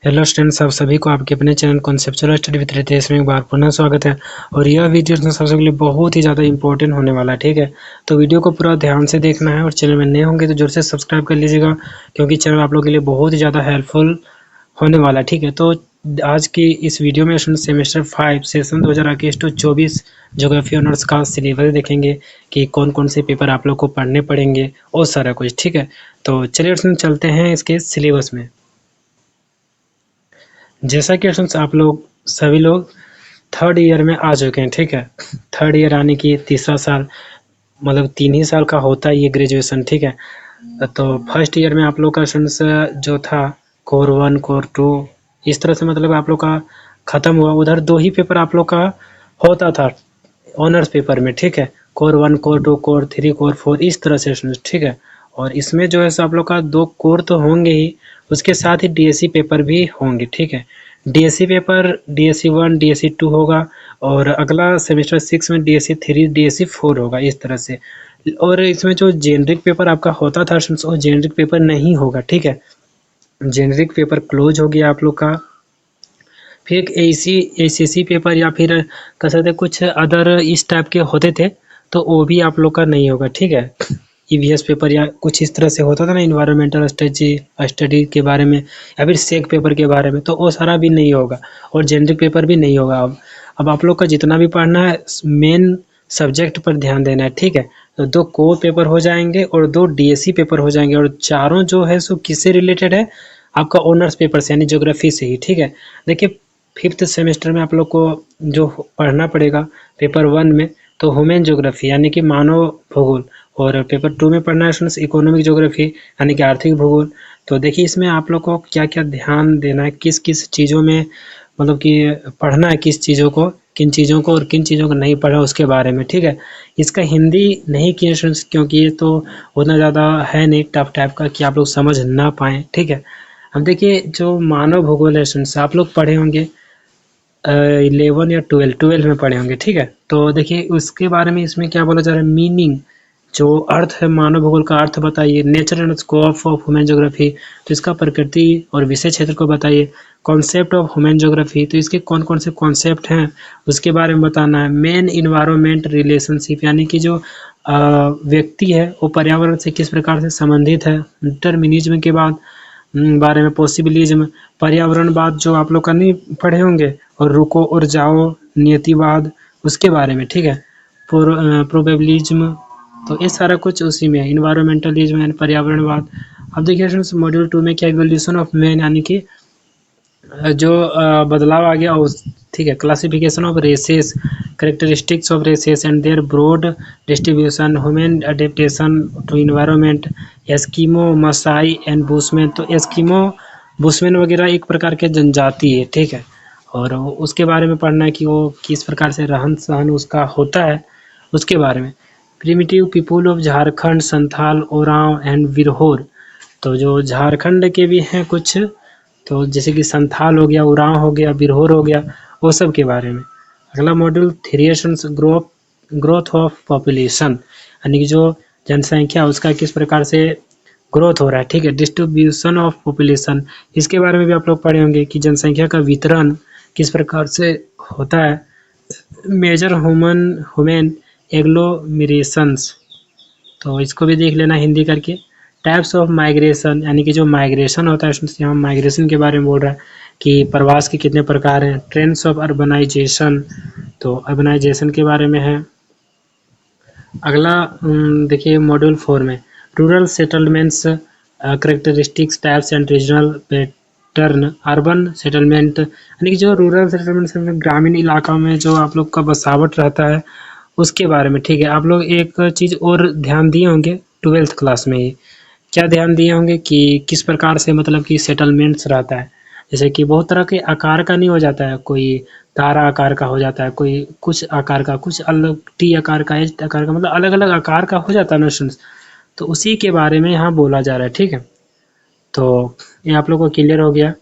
Hello students, आप सभी को आपके अपने channel conceptual study with Ritesh में एक बार पुनः स्वागत है। और यह वीडियो सबसे के लिए बहुत ही ज़्यादा इंपॉर्टेंट होने वाला है। ठीक है, तो वीडियो को पूरा ध्यान से देखना है और चैनल में नए होंगे तो जरूर से सब्सक्राइब कर लीजिएगा, क्योंकि चैनल आप लोगों के लिए बहुत ही ज़्यादा हेल्पफुल होने वाला है। ठीक है, तो आज की इस वीडियो में सेमेस्टर 5 सेशन 2021-24 ज्योग्राफी ऑनर्स का सिलेबस देखेंगे कि कौन कौन से पेपर आप लोग को पढ़ने पड़ेंगे और सारा कुछ। ठीक है, तो चलिए चलते हैं इसके सिलेबस में। जैसा कि आप लोग सभी लोग थर्ड ईयर में आ चुके हैं। ठीक है, थर्ड ईयर आने की तीसरा साल, मतलब 3 ही साल का होता है ये ग्रेजुएशन। ठीक है, तो फर्स्ट ईयर में आप लोग का जो था कोर 1 कोर 2 इस तरह से मतलब आप लोग का ख़त्म हुआ। उधर 2 ही पेपर आप लोग का होता था ऑनर्स पेपर में। ठीक है, कोर 1 कोर 2 कोर 3 कोर 4 इस तरह से। ठीक है, और इसमें जो है आप लोग का 2 कोर तो होंगे ही, उसके साथ ही डीएससी पेपर भी होंगे। ठीक है, डीएससी पेपर डीएससी 1 डीएससी 2 होगा, और अगला सेमेस्टर 6 में डीएससी 3 डीएससी 4 होगा इस तरह से। और इसमें जो जेनरिक पेपर आपका होता था वो जेनरिक पेपर नहीं होगा। ठीक है, जेनरिक पेपर क्लोज हो गया आप लोग का। फिर एक एसीसी पेपर या फिर कह सकते कुछ अदर इस टाइप के होते थे, तो वो भी आप लोग का नहीं होगा। ठीक है, ईवीएस पेपर या कुछ इस तरह से होता था ना, इन्वायरमेंटल स्टडी के बारे में या फिर सेक पेपर के बारे में, तो वो सारा भी नहीं होगा और जेनरिक पेपर भी नहीं होगा। अब आप लोग का जितना भी पढ़ना है मेन सब्जेक्ट पर ध्यान देना है। ठीक है, तो 2 कोर पेपर हो जाएंगे और 2 डीएससी पेपर हो जाएंगे, और चारों जो है सो किससे रिलेटेड है, आपका ऑनर्स पेपर से यानी ज्योग्राफी से ही। ठीक है, देखिए फिफ्थ सेमेस्टर में आप लोग को जो पढ़ना पड़ेगा पेपर 1 में, तो ह्यूमन ज्योग्राफी यानी कि मानव भूगोल, और पेपर 2 में पढ़ना है इकोनॉमिक ज्योग्राफी यानी कि आर्थिक भूगोल। तो देखिए इसमें आप लोग को क्या क्या ध्यान देना है, किस किस चीज़ों में मतलब कि पढ़ना है, किन चीज़ों को और किन चीज़ों को नहीं पढ़ा उसके बारे में। ठीक है, इसका हिंदी नहीं किया क्योंकि ये तो उतना ज़्यादा है नहीं टफ टाइप का कि आप लोग समझ ना पाएँ। ठीक है, अब देखिए जो मानव भूगोल है आप लोग पढ़े होंगे 11 या 12 में पढ़े होंगे। ठीक है, तो देखिए उसके बारे में इसमें क्या बोला जा रहा है, मीनिंग जो अर्थ है मानव भूगोल का अर्थ बताइए, nature and scope of human geography तो इसका प्रकृति और विषय क्षेत्र को बताइए, कॉन्सेप्ट ऑफ ह्यूमन ज्योग्राफी तो इसके कौन कौन से कॉन्सेप्ट हैं उसके बारे में बताना है, मेन इन्वायरमेंट रिलेशनशिप यानी कि जो व्यक्ति है वो पर्यावरण से किस प्रकार से संबंधित है, डिटर्मिनिज्म के बाद बारे में, पॉसिबिलिज्म पर्यावरणवाद जो आप लोग का नहीं पढ़े होंगे, और रुको और जाओ नियतिवाद उसके बारे में। ठीक है, प्रोबेबिलिज्म तो ये सारा कुछ उसी में है, इन्वायरमेंटलिज्म यानी पर्यावरणवाद। अब देखिए मॉड्यूल 2 में क्या इवोल्यूशन ऑफ मैन यानी कि जो बदलाव आ गया उस। ठीक है, classification of races, characteristics of races and their broad distribution, human adaptation to environment, Eskimo Masai and Bushman तो एस्किमो बुशमैन वगैरह एक प्रकार के जनजाति है। ठीक है, और उसके बारे में पढ़ना है कि वो किस प्रकार से रहन सहन उसका होता है उसके बारे में। Primitive people of Jharkhand, Santhal, Oram and Birhor तो जो झारखंड के भी हैं कुछ, तो जैसे कि संथाल हो गया, उरांव हो गया, बिरहोर हो गया, वो सब के बारे में। अगला मॉड्यूल 3 ग्रोथ ऑफ पॉपुलेशन यानी कि जो जनसंख्या उसका किस प्रकार से ग्रोथ हो रहा है। ठीक है, डिस्ट्रीब्यूशन ऑफ पॉपुलेशन इसके बारे में भी आप लोग पढ़े होंगे कि जनसंख्या का वितरण किस प्रकार से होता है। मेजर ह्यूमन एग्लोमेरेशंस तो इसको भी देख लेना हिंदी करके। टाइप्स ऑफ माइग्रेशन यानी कि जो माइग्रेशन होता है यहाँ माइग्रेशन के बारे में बोल रहा है कि प्रवास के कितने प्रकार हैं। ट्रेंड्स ऑफ अर्बनाइजेशन तो अर्बनाइजेशन के बारे में है। अगला देखिए मॉड्यूल 4 में rural settlements, characteristics, types and regional pattern. Urban settlement यानी कि जो रूरल सेटलमेंट ग्रामीण इलाका में जो आप लोग का बसावट रहता है उसके बारे में। ठीक है, आप लोग एक चीज़ और ध्यान दिए होंगे 12th क्लास में ही, क्या ध्यान दिए होंगे कि किस प्रकार से मतलब कि सेटलमेंट्स रहता है। जैसे कि बहुत तरह के आकार का नहीं हो जाता है, कोई तारा आकार का हो जाता है, कोई कुछ आकार का, कुछ अलग टी आकार का, एच आकार का, मतलब अलग अलग आकार का हो जाता है ना स्टूडेंट्स, तो उसी के बारे में यहाँ बोला जा रहा है। ठीक है, तो ये आप लोग को क्लियर हो गया।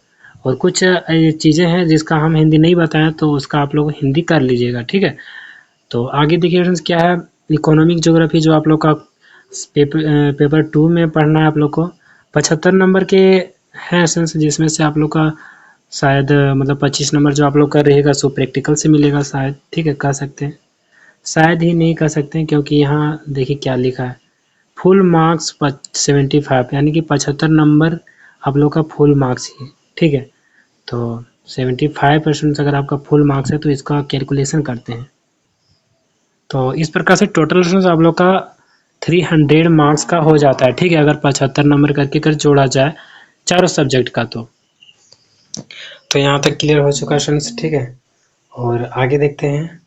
और कुछ चीज़ें हैं जिसका हम हिंदी नहीं बताएं तो उसका आप लोग हिंदी कर लीजिएगा। ठीक है, तो आगे देखिए फ्रेंड्स क्या है, इकोनॉमिक ज्योग्राफी जो आप लोग का पेपर 2 में पढ़ना है आप लोग को 75 नंबर के हैं सेंस, जिसमें से आप लोग का शायद मतलब 25 नंबर जो आप लोग का रहेगा सो प्रैक्टिकल से मिलेगा शायद, ठीक है, कह सकते हैं। शायद ही नहीं कह सकते हैं, क्योंकि यहाँ देखिए क्या लिखा है, फुल मार्क्स 75, यानी कि 75 नंबर आप लोग का फुल मार्क्स ही है, ठीक है। तो 75% अगर आपका फुल मार्क्स है तो इसका कैलकुलेशन करते हैं। तो इस प्रकार से टोटल आप लोग का 300 मार्क्स का हो जाता है, ठीक है, अगर 75 नंबर करके कर जोड़ा जाए चारों सब्जेक्ट का। तो यहाँ तक क्लियर हो चुका है स्टूडेंट्स, ठीक है। और आगे देखते हैं।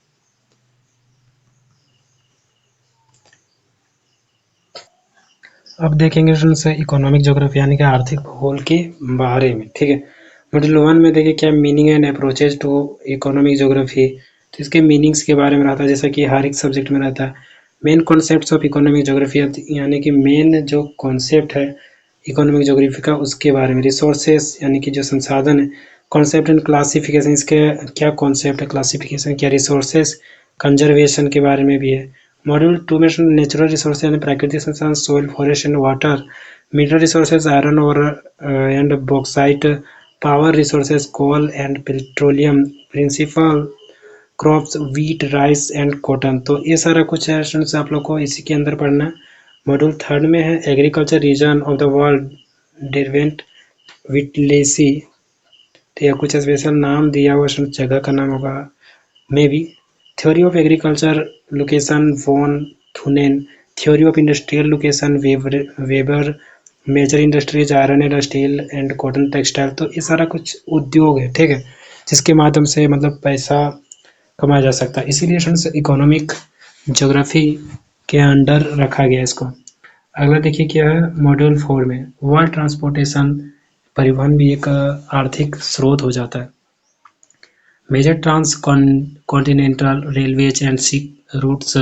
अब देखेंगे स्टूडेंट्स इकोनॉमिक ज्योग्राफी यानी कि आर्थिक भूगोल के बारे में, ठीक है। मॉड्यूल 1 में देखिए क्या meaning and approaches to economic geography, तो इसके मीनिंग्स के बारे में रहता है, जैसा कि हर एक सब्जेक्ट में रहता है। Main concepts of economic geography, यानी कि मेन जो कॉन्सेप्ट है इकोनॉमिक ज्योग्राफी का उसके बारे में। रिसोर्सेज यानी कि जो संसाधन है, कॉन्सेप्ट एंड क्लासिफिकेशन, इसके क्या कॉन्सेप्ट है, क्लासिफिकेशन क्या, रिसोर्सेज कंजर्वेशन के बारे में भी है। मॉड्यूल 2 में नेचुरल रिसोर्सेज यानी प्राकृतिक संसाधन, soil, forest and water. Mineral resources iron और and bauxite. Power resources coal and petroleum. Principal crops wheat, rice and cotton. तो ये सारा कुछ है स्टूडेंट्स आप लोग को इसी के अंदर पढ़ना है। मॉड्यूल 3 में है agriculture region of the world, Derwent Whittlesey. तो यह कुछ स्पेशल नाम दिया हुआ जगह का नाम होगा maybe. Theory of agriculture location von Thunen. Theory of industrial location Weber. Major industries iron and steel and cotton textile. तो ये सारा कुछ उद्योग है, ठीक है, जिसके माध्यम से मतलब पैसा कमाया जा सकता है, इसीलिए स्टूडेंट्स इकोनॉमिक ज्योग्राफी के अंडर रखा गया इसको। अगला देखिए क्या है मॉड्यूल 4 में वर्ल्ड ट्रांसपोर्टेशन, परिवहन भी एक आर्थिक स्रोत हो जाता है। Major transcontinental railways and sea routes,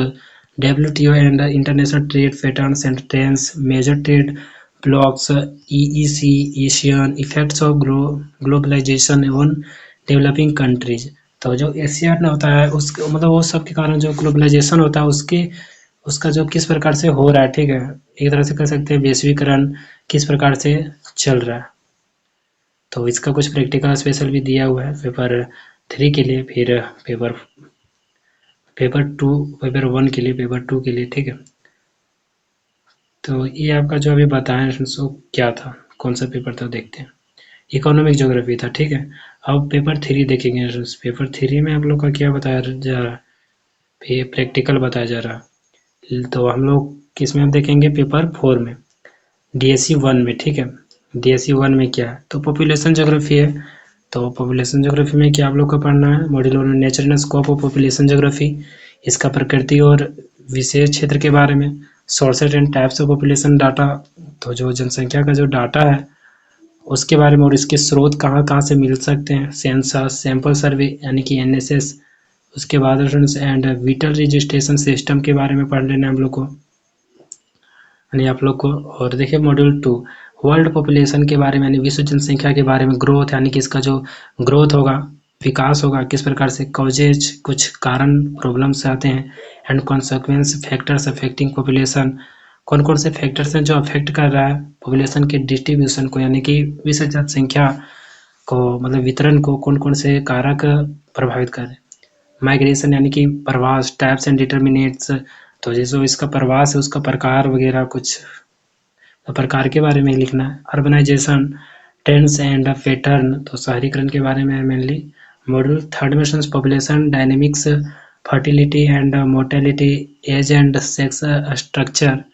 WTO and international trade patterns and trends, major trade blocs, EEC, ASEAN effects of globalisation on developing countries. तो जो एशियन होता है उसके मतलब वो सब के कारण जो ग्लोबलाइजेशन होता है उसका जो किस प्रकार से हो रहा है, ठीक है, एक तरह से कह सकते हैं वैश्वीकरण किस प्रकार से चल रहा है। तो इसका कुछ प्रैक्टिकल स्पेशल भी दिया हुआ है पेपर 3 के लिए, फिर पेपर 2, पेपर 1 के लिए, पेपर 2 के लिए, ठीक है। तो ये आपका जो अभी बताएं सो क्या था, कौन सा पेपर था देखते हैं। इकोनॉमिक ज्योग्राफी था, ठीक है। अब पेपर 3 देखेंगे। पेपर 3 में आप लोग का क्या बताया जा रहा है, प्रैक्टिकल बताया जा रहा है। तो हम लोग किस में देखेंगे, पेपर 4 में, DSC 1 में, ठीक है। DSC 1 में क्या है, तो पॉपुलेशन ज्योग्राफी है। तो पॉपुलेशन ज्योग्राफी में क्या आप लोग को पढ़ना है, मॉड्यूल 1 में nature and scope of population geography, इसका प्रकृति और विशेष क्षेत्र के बारे में। Sources and types of population data, तो जो जनसंख्या का जो डाटा है उसके बारे में और इसके स्रोत कहाँ कहाँ से मिल सकते हैं। सेंसस, सैंपल सर्वे यानी कि NSS। उसके बाद एंड विटल रजिस्ट्रेशन सिस्टम के बारे में पढ़ लेना हम लोग को, यानी आप लोग को। और देखिए मॉड्यूल 2 वर्ल्ड पॉपुलेशन के बारे में, यानी विश्व जनसंख्या के बारे में। ग्रोथ यानी कि इसका जो ग्रोथ होगा, विकास होगा किस प्रकार से। कॉजेज कुछ कारण प्रॉब्लम्स आते हैं। And consequence factors affecting population, कौन कौन से फैक्टर्स हैं जो अफेक्ट कर रहा है पॉपुलेशन के डिस्ट्रीब्यूशन को, यानी कि विश्व जनसंख्या को मतलब वितरण को कौन कौन से कारक प्रभावित कर रहे हैं। माइग्रेशन यानी कि प्रवास, टाइप्स एंड डिटर्मिनेट्स, तो जैसे इसका प्रवास है उसका प्रकार वगैरह कुछ प्रकार के बारे में लिखना है। अर्बनाइजेशन, ट्रेंड्स एंड पैटर्न, तो शहरीकरण के बारे में मेनली। मॉड्यूल 3 में population dynamics, fertility and mortality, age and sex structure.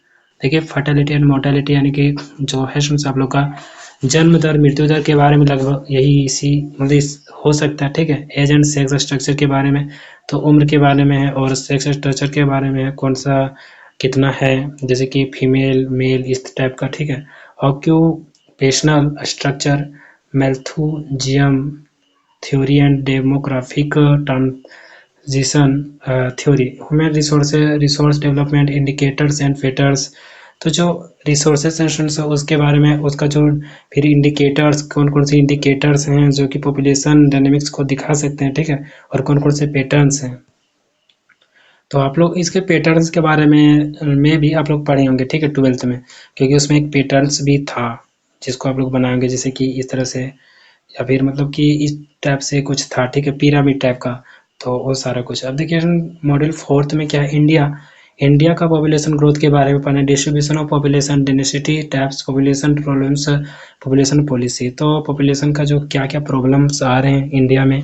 देखिए फर्टिलिटी एंड मोर्टेलिटी यानी कि जो है आप लोग का जन्म दर मृत्यु दर के बारे में लगभग यही इसी मतलब हो सकता है, ठीक है। एज एंड सेक्स स्ट्रक्चर के बारे में, तो उम्र के बारे में है, और सेक्स स्ट्रक्चर के बारे में है कौन सा कितना है, जैसे कि फीमेल मेल इस टाइप का, ठीक है। Occupational structure, Malthusian theory and demographic transition theory, human resource development indicators and factors. तो जो रिसोर्सेज हैं उसके बारे में, उसका जो फिर इंडिकेटर्स कौन कौन से इंडिकेटर्स हैं जो कि पॉपुलेशन डायनेमिक्स को दिखा सकते हैं, ठीक है, और कौन कौन से पैटर्न्स हैं। तो आप लोग इसके पैटर्न्स के बारे में भी आप लोग पढ़े होंगे, ठीक है, 12th में, क्योंकि उसमें एक पैटर्न्स भी था जिसको आप लोग बनाएंगे, जैसे कि इस तरह से या फिर मतलब कि इस टाइप से कुछ था, ठीक है, पिरामिड टाइप का, तो वो सारा कुछ। अब देखिए मॉड्यूल 4 में क्या है, इंडिया का पॉपुलेशन ग्रोथ के बारे में पढ़ना है, distribution of population, density types, population problems, population policy. तो पॉपुलेशन का जो क्या क्या प्रॉब्लम्स आ रहे हैं इंडिया में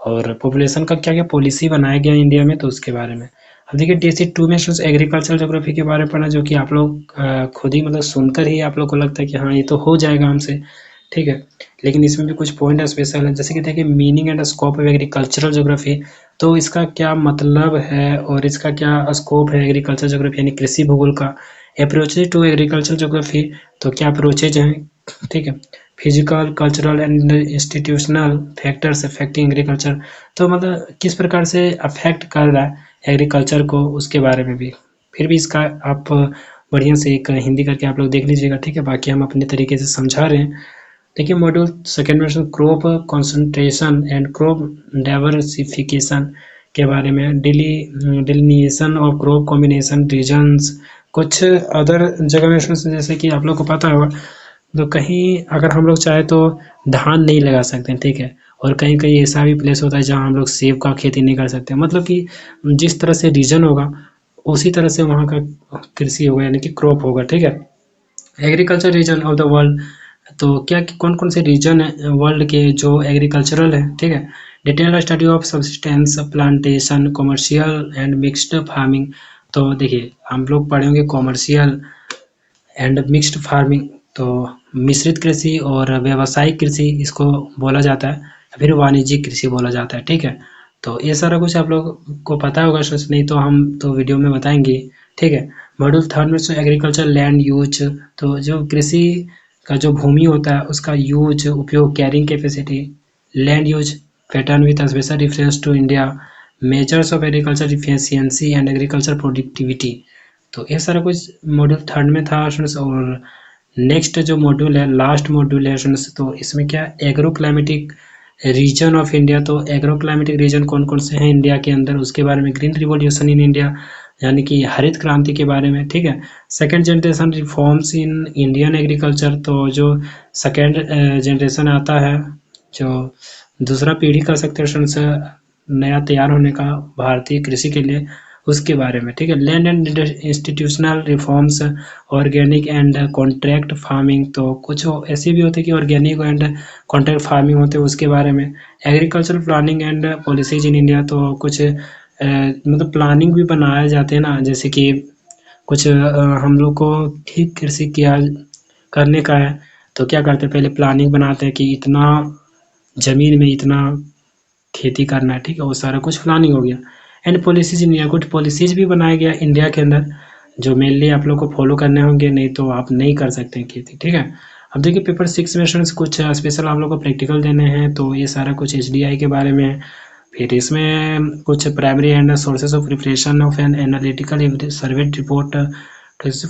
और पॉपुलेशन का क्या क्या पॉलिसी बनाया गया इंडिया में, तो उसके बारे में। अब देखिए DC2 में एग्रीकल्चर ज्योग्राफी के बारे में पढ़ना, जो कि आप लोग खुद ही मतलब सुनकर ही आप लोग को लगता है कि हाँ ये तो हो जाएगा हमसे, ठीक है, लेकिन इसमें भी कुछ पॉइंट स्पेशल है। जैसे कि देखिए meaning and scope of agricultural geography, तो इसका क्या मतलब है और इसका क्या स्कोप है एग्रीकल्चर ज्योग्राफी यानी कृषि भूगोल का। अप्रोचेज टू एग्रीकल्चर ज्योग्राफी, तो क्या अप्रोचेज हैं, ठीक है। Physical, cultural and institutional factors affecting agriculture, तो मतलब किस प्रकार से अफेक्ट कर रहा है एग्रीकल्चर को, उसके बारे में भी। फिर भी इसका आप बढ़िया से एक हिंदी करके आप लोग देख लीजिएगा, ठीक है, बाकी हम अपने तरीके से समझा रहे हैं। देखिए मॉड्यूल 2 में crop concentration and crop diversification के बारे में, डिलिनिएशन ऑफ क्रॉप कॉम्बिनेशन रीजन्स, कुछ अदर जगह में जैसे कि आप लोग को पता होगा, तो कहीं अगर हम लोग चाहे तो धान नहीं लगा सकते, ठीक है, और कहीं कहीं ऐसा भी प्लेस होता है जहाँ हम लोग सेब का खेती नहीं कर सकते। मतलब कि जिस तरह से रीजन होगा उसी तरह से वहाँ का कृषि होगा यानी कि क्रॉप होगा, ठीक है। Agriculture region of the world, तो क्या कौन कौन से रीजन है वर्ल्ड के जो एग्रीकल्चरल है, ठीक है। Detail study of subsistence, plantation, commercial and mixed farming, तो देखिए हम लोग पढ़ेंगे कॉमर्शियल एंड मिक्स्ड फार्मिंग, तो मिश्रित कृषि और व्यावसायिक कृषि इसको बोला जाता है, फिर वाणिज्यिक कृषि बोला जाता है, ठीक है। तो ये सारा कुछ आप लोग को पता होगा, सोच नहीं तो हम तो वीडियो में बताएंगे, ठीक है। मॉड्यूल 3 में एग्रीकल्चर लैंड यूज, तो जो कृषि का जो भूमि होता है उसका यूज, उपयोग, carrying capacity, land use pattern with special reference to India, measures of agriculture efficiency and agriculture productivity, तो ये सारा कुछ मॉड्यूल 3 में था स्टूडेंट्स। और नेक्स्ट जो मॉड्यूल है, लास्ट मॉड्यूल है स्टूडेंट्स, तो इसमें क्या agro climatic reason of India, तो एग्रो क्लाइमेटिक रीजन कौन कौन से हैं इंडिया के अंदर, उसके बारे में। ग्रीन रिवॉल्यूशन इन इंडिया यानी कि हरित क्रांति के बारे में, ठीक है। Second generation reforms in Indian agriculture, तो जो सेकेंड जनरेशन आता है, जो दूसरा पीढ़ी कर सकते हैं स्टूडेंट्स नया तैयार होने का भारतीय कृषि के लिए, उसके बारे में, ठीक है। Land and institutional reforms, organic and contract farming, तो कुछ ऐसे भी होते हैं कि ऑर्गेनिक एंड कॉन्ट्रैक्ट फार्मिंग होते हैं, उसके बारे में। Agriculture planning and policies in India, तो कुछ मतलब प्लानिंग भी बनाए जाते हैं ना, जैसे कि कुछ हम लोग को ठीक कृषि किया करने का है तो क्या करते हैं, पहले प्लानिंग बनाते हैं कि इतना ज़मीन में इतना खेती करना है, ठीक है, वो सारा कुछ प्लानिंग हो गया। एंड पॉलिसीज इंडिया, कुछ पॉलिसीज भी बनाया गया इंडिया के अंदर जो मेनली आप लोग को फॉलो करने होंगे, नहीं तो आप नहीं कर सकते हैं खेती, ठीक है। अब देखिए पेपर 6 में स्टूडेंट्स कुछ स्पेशल आप लोग को प्रैक्टिकल देने हैं, तो ये सारा कुछ HDI के बारे में है। फिर इसमें कुछ primary and sources of preparation of an analytical survey report,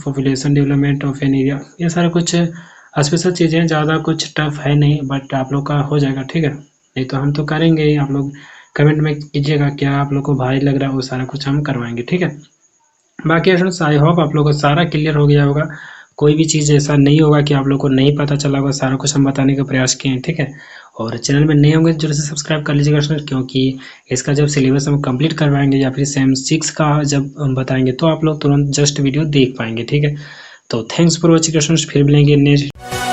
population development of an area, ये सारा कुछ स्पेशल चीज़ें, ज़्यादा कुछ टफ है नहीं, बट आप लोग का हो जाएगा, ठीक है। नहीं तो हम तो करेंगे ही, आप लोग कमेंट में कीजिएगा क्या आप लोग को भारी लग रहा है, वो सारा कुछ हम करवाएंगे, ठीक है। बाकी स्टूडेंट्स आई होप आप लोग को सारा क्लियर हो गया होगा, कोई भी चीज़ ऐसा नहीं होगा कि आप लोग को नहीं पता चला होगा, सारा कुछ हम बताने का प्रयास किए हैं, ठीक है। और चैनल में नए होंगे जरूर से सब्सक्राइब कर लीजिएगा स्टूडेंट, क्योंकि इसका जब सिलेबस हम कंप्लीट करवाएंगे या फिर सेम 6 का जब हम बताएंगे तो आप लोग तुरंत जस्ट वीडियो देख पाएंगे, ठीक है। तो थैंक्स फॉर वॉचिंग स्टूडेंट्स, फिर मिलेंगे नेक्स्ट